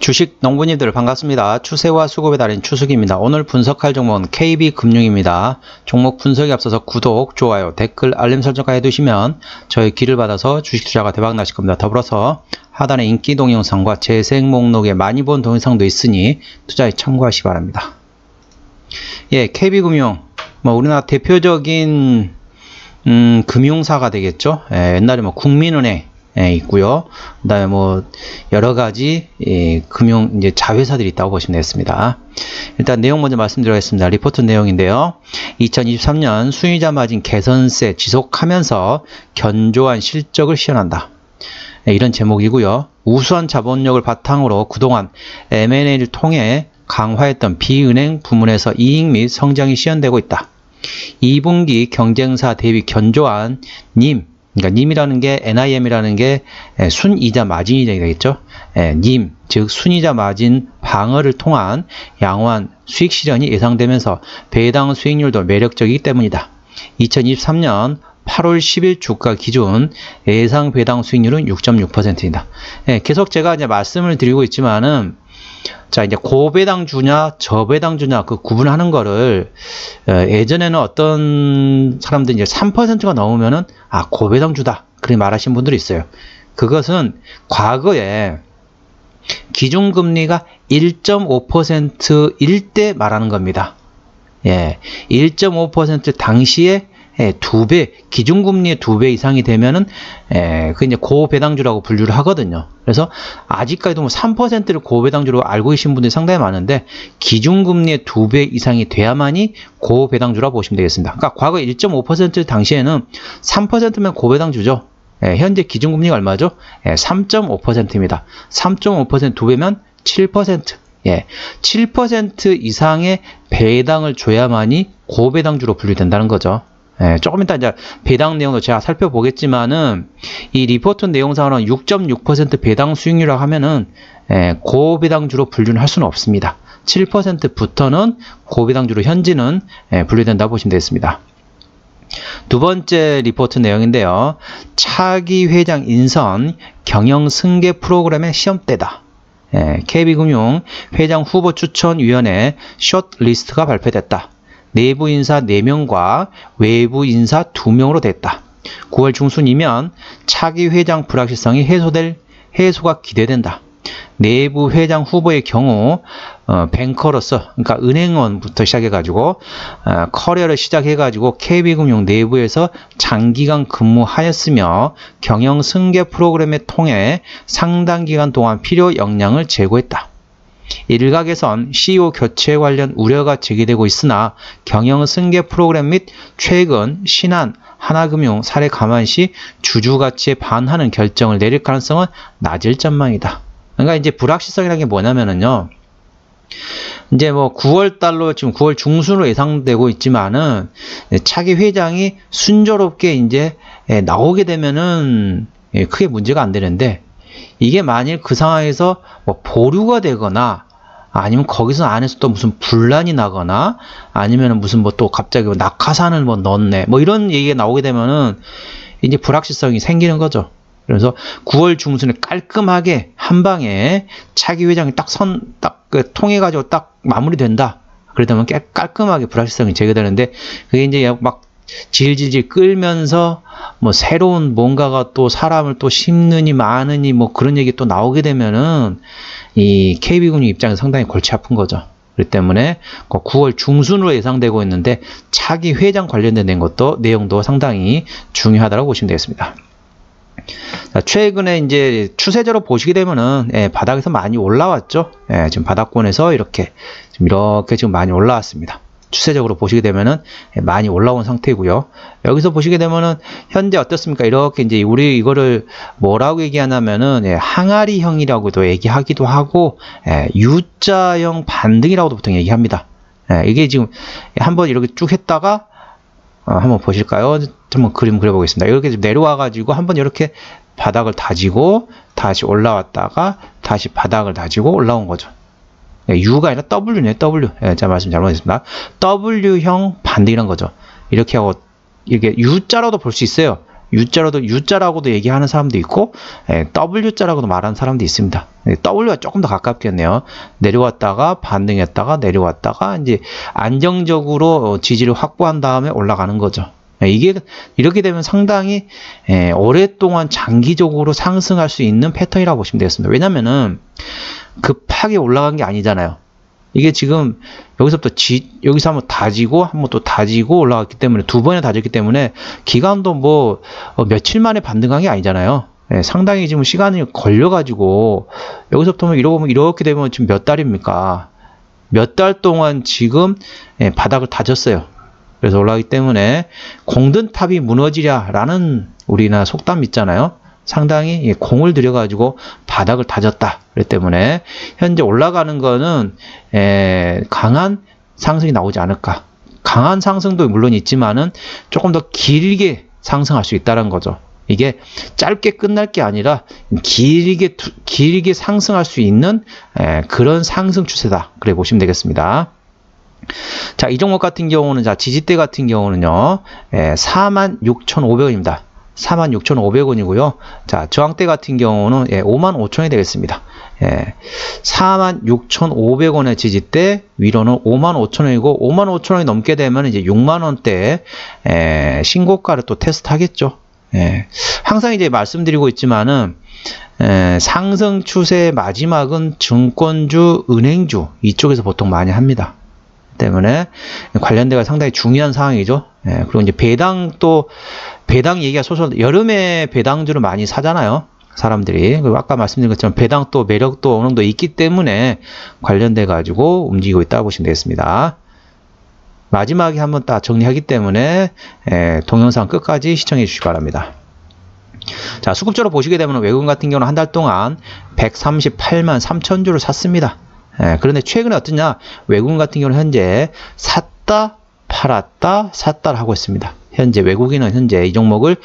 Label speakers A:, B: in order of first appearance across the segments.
A: 주식 농부님들 반갑습니다. 추세와 수급의 달인 추석입니다. 오늘 분석할 종목은 KB금융입니다. 종목 분석에 앞서서 구독, 좋아요, 댓글, 알림 설정까지 해두시면 저희 길을 받아서 주식 투자가 대박 나실 겁니다. 더불어서 하단에 인기 동영상과 재생 목록에 많이 본 동영상도 있으니 투자에 참고하시기 바랍니다. 예, KB금융 우리나라 대표적인 금융사가 되겠죠. 옛날에 국민은행 있고요. 그 다음에 여러 가지 금융 이제 자회사들이 있다고 보시면 되겠습니다. 일단 내용 먼저 말씀드리겠습니다. 리포트 내용인데요. 2023년 수익자 마진 개선세 지속하면서 견조한 실적을 시현한다. 이런 제목이고요. 우수한 자본력을 바탕으로 그동안 M&A를 통해 강화했던 비은행 부문에서 이익 및 성장이 시현되고 있다. 2분기 경쟁사 대비 견조한 님, 그러니까 님이라는 게 NIM이라는 게 순이자 마진이 되겠죠. 님, 즉 순이자 마진 방어를 통한 양호한 수익 실현이 예상되면서 배당 수익률도 매력적이기 때문이다. 2023년 8월 10일 주가 기준 예상 배당 수익률은 6.6%입니다. 계속 제가 이제 말씀을 드리고 있지만은 자, 이제 고배당주냐 저배당주냐 그 구분하는 거를 예전에는 어떤 사람들이 이제 3%가 넘으면은 고배당주다 그렇게 말하신 분들이 있어요. 그것은 과거에 기준금리가 1.5%일 때 말하는 겁니다. 예, 1.5% 당시에 2배, 기준금리의 2배 이상이 되면은, 그 이제 고배당주라고 분류를 하거든요. 그래서 아직까지도 3%를 고배당주로 알고 계신 분들이 상당히 많은데, 기준금리의 2배 이상이 돼야만이 고배당주라고 보시면 되겠습니다. 그러니까 과거 1.5% 당시에는 3%면 고배당주죠. 현재 기준금리가 얼마죠? 3.5%입니다. 3.5% 2배면 7%. 7% 이상의 배당을 줘야만이 고배당주로 분류된다는 거죠. 조금 이따 이제 배당 내용도 제가 살펴보겠지만은 이 리포트 내용상으로는 6.6% 배당 수익률이라고 하면은 고배당주로 분류는 할 수는 없습니다. 7%부터는 고배당주로 현지는 분류된다고 보시면 되겠습니다. 두 번째 리포트 내용인데요. 차기 회장 인선 경영 승계 프로그램의 시험대다. KB금융 회장 후보 추천위원회 숏리스트가 발표됐다. 내부 인사 4명과 외부 인사 2명으로 됐다. 9월 중순이면 차기 회장 불확실성이 해소가 기대된다. 내부 회장 후보의 경우 뱅커로서 그러니까 은행원부터 시작해가지고 커리어를 시작해가지고 KB금융 내부에서 장기간 근무하였으며 경영 승계 프로그램을 통해 상당 기간 동안 필요 역량을 제고했다. 일각에선 CEO 교체 관련 우려가 제기되고 있으나 경영 승계 프로그램 및 최근 신한, 하나금융 사례 감안시 주주 가치에 반하는 결정을 내릴 가능성은 낮을 전망이다. 그러니까 이제 불확실성이라는 게 뭐냐면은요. 이제 9월 달로 지금 9월 중순으로 예상되고 있지만은 차기 회장이 순조롭게 이제 나오게 되면은 크게 문제가 안 되는데 이게 만일 그 상황에서 보류가 되거나 아니면 거기서 안에서 또 무슨 분란이 나거나 아니면 무슨 또 갑자기 낙하산을 넣었네 이런 얘기가 나오게 되면은 이제 불확실성이 생기는 거죠. 그래서 9월 중순에 깔끔하게 한 방에 차기 회장이 딱 통해가지고 딱 마무리된다. 그러다면 깔끔하게 불확실성이 제거되는데 그게 이제 막 질질질 끌면서 새로운 뭔가가 또 사람을 또 심느니 마느니 그런 얘기 또 나오게 되면은 이 KB금융 입장에서 상당히 골치 아픈 거죠. 그렇기 때문에 9월 중순으로 예상되고 있는데 차기 회장 관련된 내용도 상당히 중요하다고 보시면 되겠습니다. 자, 최근에 이제 추세적으로 보시게 되면은 바닥에서 많이 올라왔죠. 지금 바닥권에서 이렇게 지금 많이 올라왔습니다. 추세적으로 보시게 되면은 많이 올라온 상태고요. 여기서 보시게 되면은 현재 어떻습니까? 이렇게 이제 우리 이거를 뭐라고 얘기하냐면은 항아리형이라고도 얘기하기도 하고 U자형 반등이라고도 보통 얘기합니다. 이게 지금 한번 이렇게 쭉 했다가 한번 보실까요? 한번 그림 그려보겠습니다. 이렇게 내려와 가지고 한번 이렇게 바닥을 다지고 다시 올라왔다가 다시 바닥을 다지고 올라온 거죠. U가 아니라 W네요. W. 제가 말씀 잘못했습니다. W형 반등이란 거죠. 이렇게 하고 이렇게 U자로도 볼 수 있어요. U자라고도 얘기하는 사람도 있고 W자라고도 말하는 사람도 있습니다. W가 조금 더 가깝겠네요. 내려왔다가 반등했다가 내려왔다가 이제 안정적으로 지지를 확보한 다음에 올라가는 거죠. 이게 이렇게 되면 상당히 오랫동안 장기적으로 상승할 수 있는 패턴이라고 보시면 되겠습니다. 왜냐면은 급하게 올라간 게 아니잖아요. 이게 지금 여기서부터 여기서 한번 다지고 한번 또 다지고 올라갔기 때문에 두 번이나 다졌기 때문에 기간도 뭐 며칠 만에 반등한 게 아니잖아요. 상당히 지금 시간이 걸려가지고 여기서부터 이렇게 되면 지금 몇 달입니까? 몇 달 동안 지금 바닥을 다졌어요. 그래서 올라가기 때문에 공든 탑이 무너지랴라는 우리나라 속담 있잖아요. 상당히 공을 들여가지고 바닥을 다졌다. 그렇기 때문에 현재 올라가는 거는 강한 상승이 나오지 않을까. 강한 상승도 물론 있지만은 조금 더 길게 상승할 수 있다는 거죠. 이게 짧게 끝날 게 아니라 길게 상승할 수 있는 그런 상승 추세다. 그래 보시면 되겠습니다. 자, 이 종목 같은 경우는 지지대 같은 경우는요. 46,500원입니다. 46,500원이고요. 자, 저항대 같은 경우는 55,000원이 되겠습니다. 46,500원의 지지대, 위로는 55,000원이고 55,000원이 넘게 되면 이제 6만원대 신고가를 또 테스트 하겠죠. 항상 이제 말씀드리고 있지만은 상승 추세의 마지막은 증권주, 은행주 이쪽에서 보통 많이 합니다. 때문에 관련대가 상당히 중요한 상황이죠. 그리고 이제 배당 얘기가 여름에 배당주를 많이 사잖아요. 사람들이. 그리고 아까 말씀드린 것처럼 배당 또 매력도 어느 정도 있기 때문에 관련돼 가지고 움직이고 있다고 보시면 되겠습니다. 마지막에 한번 딱 정리하기 때문에 동영상 끝까지 시청해 주시기 바랍니다. 자, 수급적으로 보시게 되면 외국인 같은 경우는 한 달 동안 138만 3천 주를 샀습니다. 그런데 최근에 어떠냐? 외국인 같은 경우는 현재 샀다, 팔았다, 샀다를 하고 있습니다. 현재 외국인은 현재 이 종목을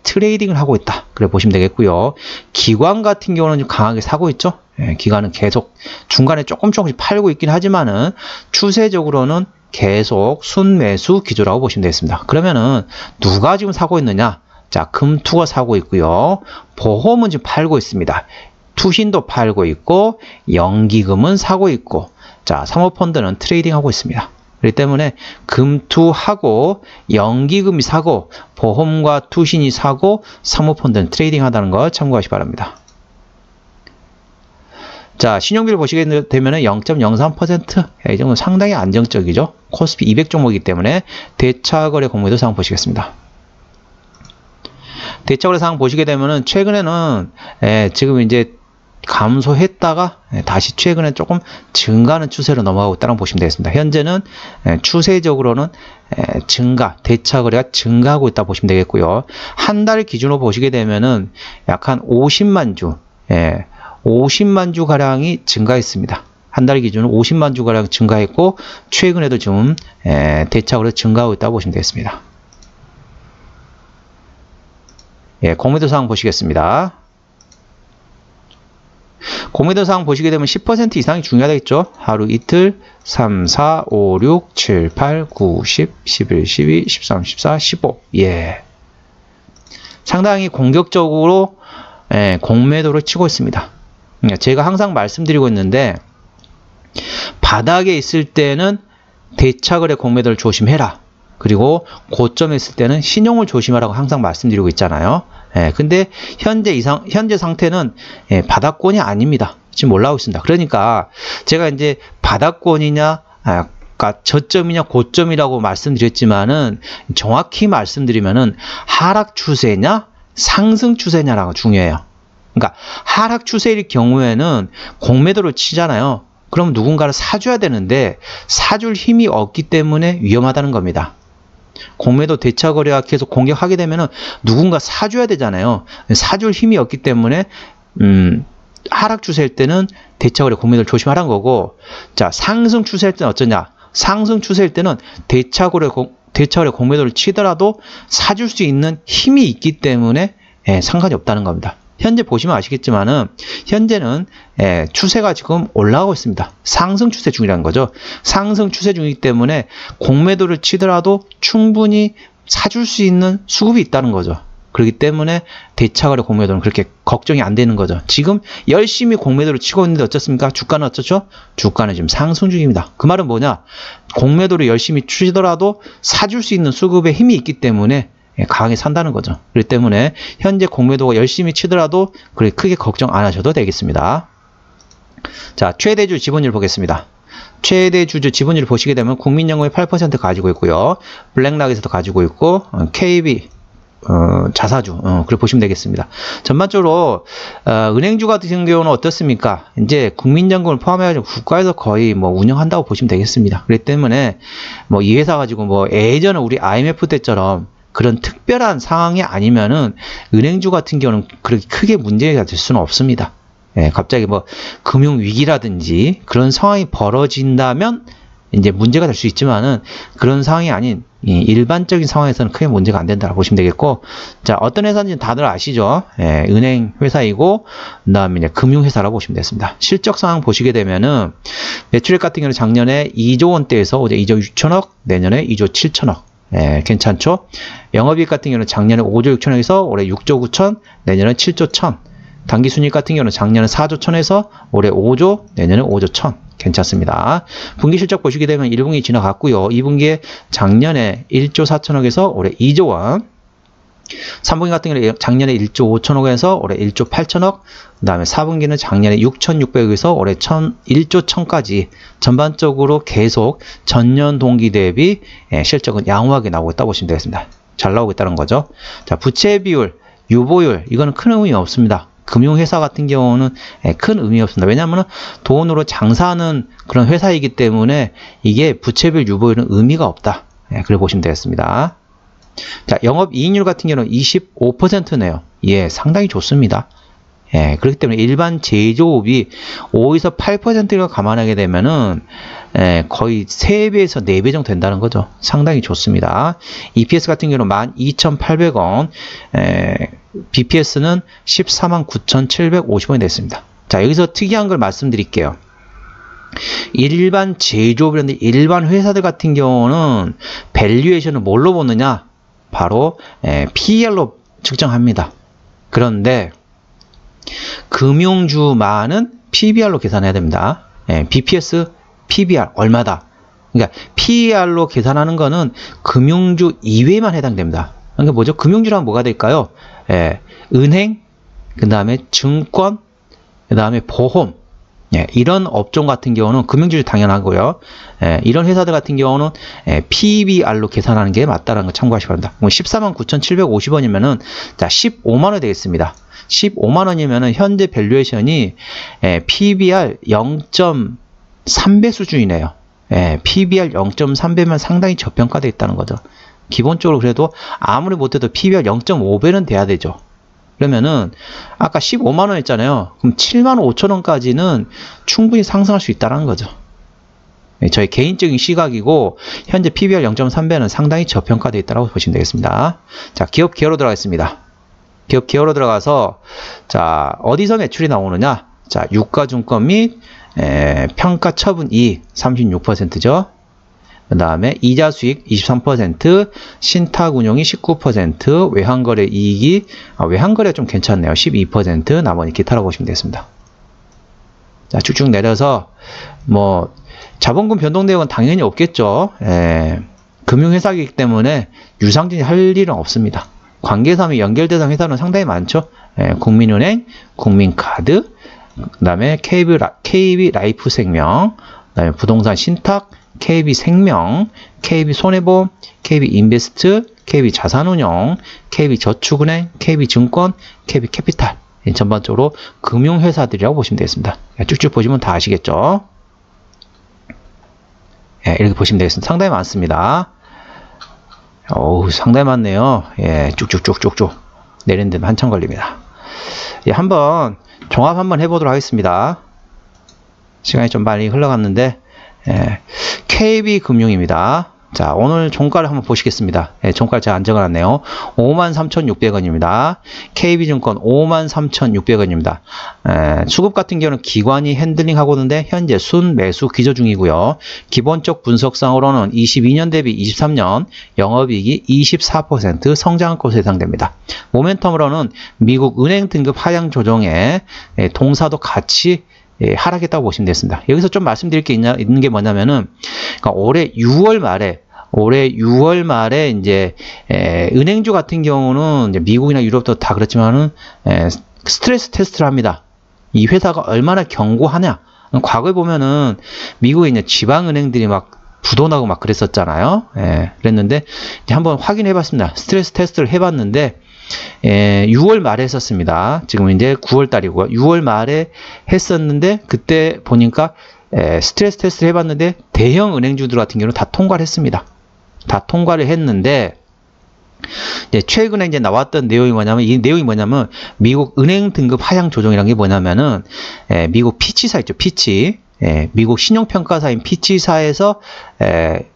A: 트레이딩을 하고 있다. 그래 보시면 되겠고요. 기관 같은 경우는 좀 강하게 사고 있죠. 기관은 계속 중간에 조금씩 팔고 있긴 하지만은 추세적으로는 계속 순매수 기조라고 보시면 되겠습니다. 그러면은 누가 지금 사고 있느냐? 자, 금투가 사고 있고요. 보험은 지금 팔고 있습니다. 투신도 팔고 있고 연기금은 사고 있고 자, 사모펀드는 트레이딩하고 있습니다. 그렇기 때문에 금투하고 연기금이 사고 보험과 투신이 사고 사모펀드는 트레이딩하다는 거 참고하시기 바랍니다. 자, 신용비를 보시게 되면 0.03%. 이 정도는 상당히 안정적이죠. 코스피 200 종목이기 때문에 대차거래 공모도 상황 보시겠습니다. 대차거래 상황 보시게 되면은 최근에는 지금 이제 감소했다가 다시 최근에 조금 증가하는 추세로 넘어가고 있다고 보시면 되겠습니다. 현재는 추세적으로는 대차거래가 증가하고 있다고 보시면 되겠고요. 한 달 기준으로 보시게 되면은 약 한 50만 주, 50만 주 가량이 증가했습니다. 한 달 기준으로 50만 주 가량 증가했고 최근에도 좀 대차거래 증가하고 있다고 보시면 되겠습니다. 공매도 상황 보시겠습니다. 공매도 상황 보시게 되면 10% 이상이 중요하겠죠. 하루 이틀 3, 4, 5, 6, 7, 8, 9, 10, 11, 12, 13, 14, 15. 상당히 공격적으로 공매도를 치고 있습니다. 제가 항상 말씀드리고 있는데 바닥에 있을 때는 대차거래 공매도를 조심해라. 그리고 고점에 있을 때는 신용을 조심하라고 항상 말씀드리고 있잖아요. 근데 현재 상태는 바닥권이 아닙니다. 지금 올라오고 있습니다. 그러니까 제가 이제 바닥권이냐 저점이냐 고점이라고 말씀드렸지만은 정확히 말씀드리면은 하락 추세냐 상승 추세냐라고 중요해요. 그러니까 하락 추세일 경우에는 공매도를 치잖아요. 그럼 누군가를 사줘야 되는데 사줄 힘이 없기 때문에 위험하다는 겁니다. 공매도 대차거래가 계속 공격하게 되면은 누군가 사줘야 되잖아요. 사줄 힘이 없기 때문에 하락 추세일 때는 대차거래 공매도를 조심하라는 거고, 자, 상승 추세일 때는 어쩌냐? 상승 추세일 때는 대차거래 공매도를 치더라도 사줄 수 있는 힘이 있기 때문에 상관이 없다는 겁니다. 현재 보시면 아시겠지만은 현재는 추세가 지금 올라가고 있습니다. 상승 추세 중이라는 거죠. 상승 추세 중이기 때문에 공매도를 치더라도 충분히 사줄 수 있는 수급이 있다는 거죠. 그렇기 때문에 대차거래 공매도는 그렇게 걱정이 안 되는 거죠. 지금 열심히 공매도를 치고 있는데 어떻습니까? 주가는 어쩌죠? 주가는 지금 상승 중입니다. 그 말은 뭐냐? 공매도를 열심히 치더라도 사줄 수 있는 수급에 힘이 있기 때문에 강하게 산다는 거죠. 그렇기 때문에 현재 공매도가 열심히 치더라도 그렇게 크게 걱정 안 하셔도 되겠습니다. 자, 최대주 지분율 보겠습니다. 최대 주주 지분율 보시게 되면 국민연금이 8% 가지고 있고요. 블랙락에서도 가지고 있고 KB 자사주 그렇게 보시면 되겠습니다. 전반적으로 은행주 같은 경우는 어떻습니까? 이제 국민연금을 포함해가지고 국가에서 거의 뭐 운영한다고 보시면 되겠습니다. 그렇기 때문에 뭐 이 회사 가지고 뭐 예전에 우리 IMF 때처럼 그런 특별한 상황이 아니면은 은행주 같은 경우는 그렇게 크게 문제가 될 수는 없습니다. 예, 갑자기 뭐 금융위기라든지 그런 상황이 벌어진다면 이제 문제가 될 수 있지만은 그런 상황이 아닌 일반적인 상황에서는 크게 문제가 안 된다고 보시면 되겠고, 자, 어떤 회사인지 다들 아시죠? 예, 은행 회사이고, 그 다음에 이제 금융회사라고 보시면 되겠습니다. 실적 상황 보시게 되면은 매출액 같은 경우는 작년에 2조 원대에서 올해 2조 6천억, 내년에 2조 7천억. 예, 괜찮죠? 영업이익 같은 경우는 작년에 5조 6천억에서 올해 6조 9천, 내년에 7조 1천. 당기순이익 같은 경우는 작년에 4조 1천에서 올해 5조, 내년에 5조 1천. 괜찮습니다. 분기 실적 보시게 되면 1분기 지나갔고요. 2분기에 작년에 1조 4천억에서 올해 2조 원. 3분기 같은 경우는 작년에 1조 5천억에서 올해 1조 8천억. 그 다음에 4분기는 작년에 6,600억에서 올해 1조 1천까지 전반적으로 계속 전년 동기 대비 실적은 양호하게 나오고 있다고 보시면 되겠습니다. 잘 나오고 있다는 거죠. 자, 부채 비율, 유보율, 이거는 큰 의미 없습니다. 금융회사 같은 경우는 큰 의미 없습니다. 왜냐하면 돈으로 장사하는 그런 회사이기 때문에 이게 부채비율, 유보율은 의미가 없다. 그래 보시면 되겠습니다. 자, 영업이익률 같은 경우는 25%네요. 예, 상당히 좋습니다. 예, 그렇기 때문에 일반 제조업이 5에서 8%를 감안하게 되면은 거의 3배에서 4배 정도 된다는 거죠. 상당히 좋습니다. EPS 같은 경우는 12,800원, BPS는 149,750원이 됐습니다. 자, 여기서 특이한 걸 말씀드릴게요. 일반 제조업이라든지 일반 회사들 같은 경우는 밸류에이션을 뭘로 보느냐? 바로 PER로 측정합니다. 그런데 금융주만은 PBR로 계산해야 됩니다. BPS, PBR 얼마다? 그러니까 PER로 계산하는 거는 금융주 이외에만 해당됩니다. 그러니까 뭐죠? 금융주라면 뭐가 될까요? 은행, 그 다음에 증권, 그 다음에 보험, 이런 업종 같은 경우는 금융주주 당연하고요. 이런 회사들 같은 경우는 PBR로 계산하는 게 맞다는 거 참고하시기 바랍니다. 149,750원이면은 자, 15만원 되겠습니다. 15만원이면은 현재 밸류에이션이 PBR 0.3배 수준이네요. PBR 0.3배면 상당히 저평가되어 있다는 거죠. 기본적으로 그래도 아무리 못해도 PBR 0.5배는 돼야 되죠. 그러면은 아까 15만원 했잖아요. 그럼 7만 5천원까지는 충분히 상승할 수 있다는 거죠. 저희 개인적인 시각이고 현재 PBR 0.3배는 상당히 저평가되어 있다고 보시면 되겠습니다. 자, 기업 기여로 들어가겠습니다. 기업 기여로 들어가서 자, 어디서 매출이 나오느냐? 자, 유가증권 및 평가 처분 이익 36%죠. 그 다음에 이자 수익 23%, 신탁 운용이 19%, 외환거래 이익이, 외환거래 좀 괜찮네요. 12%, 나머지 기타라고 보시면 되겠습니다. 자, 쭉쭉 내려서, 뭐, 자본금 변동 내역은 당연히 없겠죠. 금융회사이기 때문에 유상증이 할 일은 없습니다. 관계사 및 연결대상 회사는 상당히 많죠. 국민은행, 국민카드, 그 다음에 KB라이프생명, 그 다음에 부동산 신탁, KB생명, KB손해보험, KB인베스트, KB자산운용, KB저축은행, KB증권, KB캐피탈. 전반적으로 금융회사들이라고 보시면 되겠습니다. 쭉쭉 보시면 다 아시겠죠? 이렇게 보시면 되겠습니다. 상당히 많습니다. 어우, 상당히 많네요. 쭉쭉쭉쭉쭉 내리는 데는 한참 걸립니다. 한번 종합 한번 해보도록 하겠습니다. 시간이 좀 많이 흘러갔는데 KB금융입니다. 자, 오늘 종가를 한번 보시겠습니다. 예, 종가를 제가 안 적어놨네요. 53,600원입니다. KB증권 53,600원입니다. 수급 같은 경우는 기관이 핸들링 하고 있는데 현재 순매수 기조 중이고요. 기본적 분석상으로는 22년 대비 23년 영업이익이 24% 성장한 것으로 예상됩니다. 모멘텀으로는 미국 은행 등급 하향 조정에 동사도 같이 하락했다고 보시면 되겠습니다. 여기서 좀 말씀드릴 게 있는 게 뭐냐면은, 그러니까 올해 6월 말에 이제 은행주 같은 경우는 이제 미국이나 유럽도 다 그렇지만은 스트레스 테스트를 합니다. 이 회사가 얼마나 견고하냐. 과거에 보면은 미국에 있는 지방 은행들이 막 부도나고 막 그랬었잖아요. 그랬는데 이제 한번 확인해 봤습니다. 스트레스 테스트를 해 봤는데 6월 말에 했었습니다. 지금 이제 9월 달이고요. 6월 말에 했었는데 그때 보니까 스트레스 테스트를 해봤는데 대형 은행주들 같은 경우는 다 통과를 했습니다. 다 통과를 했는데 이제 최근에 이제 나왔던 내용이 뭐냐면, 이 내용이 뭐냐면 미국 은행 등급 하향 조정이라는 게 뭐냐면은 미국 피치사 있죠. 피치. 미국 신용평가사인 피치사에서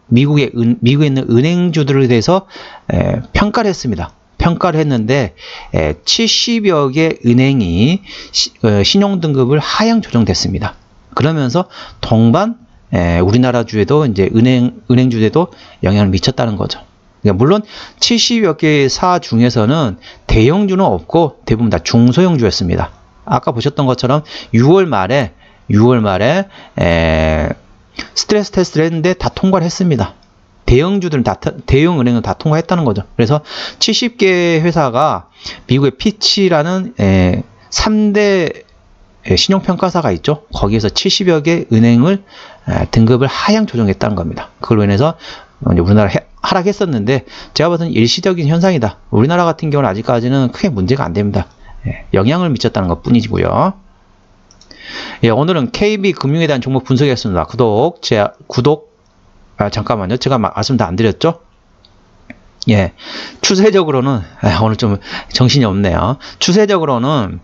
A: 미국에 있는 은행주들에 대해서 평가를 했습니다. 평가를 했는데 70여 개 은행이 신용등급을 하향 조정됐습니다. 그러면서 동반 우리나라 주에도 이제 은행주에도 영향을 미쳤다는 거죠. 그러니까 물론 70여 개의 사 중에서는 대형주는 없고 대부분 다 중소형주였습니다. 아까 보셨던 것처럼 6월 말에 스트레스 테스트를 했는데 다 통과를 했습니다. 대형주들은 대형 은행은 다 통과했다는 거죠. 그래서 70개 회사가 미국의 피치라는 3대 신용평가사가 있죠. 거기에서 70여 개 은행을 등급을 하향 조정했다는 겁니다. 그걸로 인해서 우리나라 하락했었는데 제가 봐서는 일시적인 현상이다. 우리나라 같은 경우는 아직까지는 크게 문제가 안 됩니다. 영향을 미쳤다는 것 뿐이고요. 오늘은 KB금융에 대한 종목 분석이었습니다. 잠깐만요. 제가 말씀 다 안 드렸죠? 추세적으로는 오늘 좀 정신이 없네요. 추세적으로는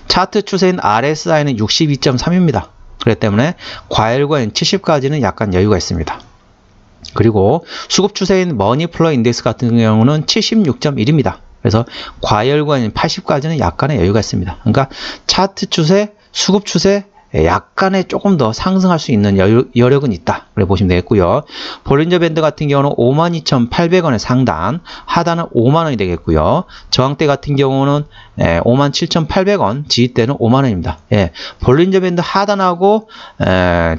A: 차트 추세인 RSI는 62.3입니다. 그렇기 때문에 과열과인 70까지는 약간 여유가 있습니다. 그리고 수급 추세인 머니플러 인덱스 같은 경우는 76.1입니다. 그래서 과열과인 80까지는 약간의 여유가 있습니다. 그러니까 차트 추세, 수급 추세 약간의 조금 더 상승할 수 있는 여력은 있다. 그래 보시면 되겠고요. 볼린저 밴드 같은 경우는 52,800원의 상단, 하단은 5만원이 되겠고요. 저항대 같은 경우는 57,800원, 지지대는 5만원입니다. 볼린저 밴드 하단하고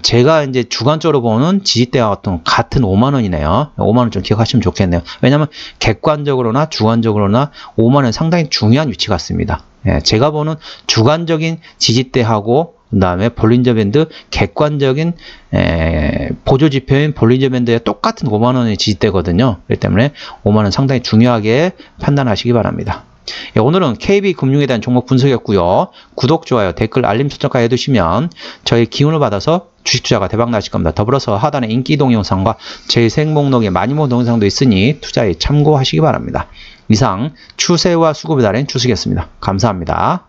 A: 제가 이제 주관적으로 보는 지지대와 같은 5만원이네요. 5만원 좀 기억하시면 좋겠네요. 왜냐하면 객관적으로나 주관적으로나 5만원 상당히 중요한 위치 같습니다. 제가 보는 주관적인 지지대하고 그 다음에 볼린저 밴드 객관적인 보조지표인 볼린저 밴드에 똑같은 5만원의 지지대거든요. 그렇기 때문에 5만원 상당히 중요하게 판단하시기 바랍니다. 오늘은 KB금융에 대한 종목 분석이었고요. 구독, 좋아요, 댓글, 알림 설정까지 해두시면 저희 기운을 받아서 주식 투자가 대박 나실 겁니다. 더불어서 하단에 인기 동영상과 재생 목록에 많이 본 동영상도 있으니 투자에 참고하시기 바랍니다. 이상 추세와 수급에 달인 주식이었습니다. 감사합니다.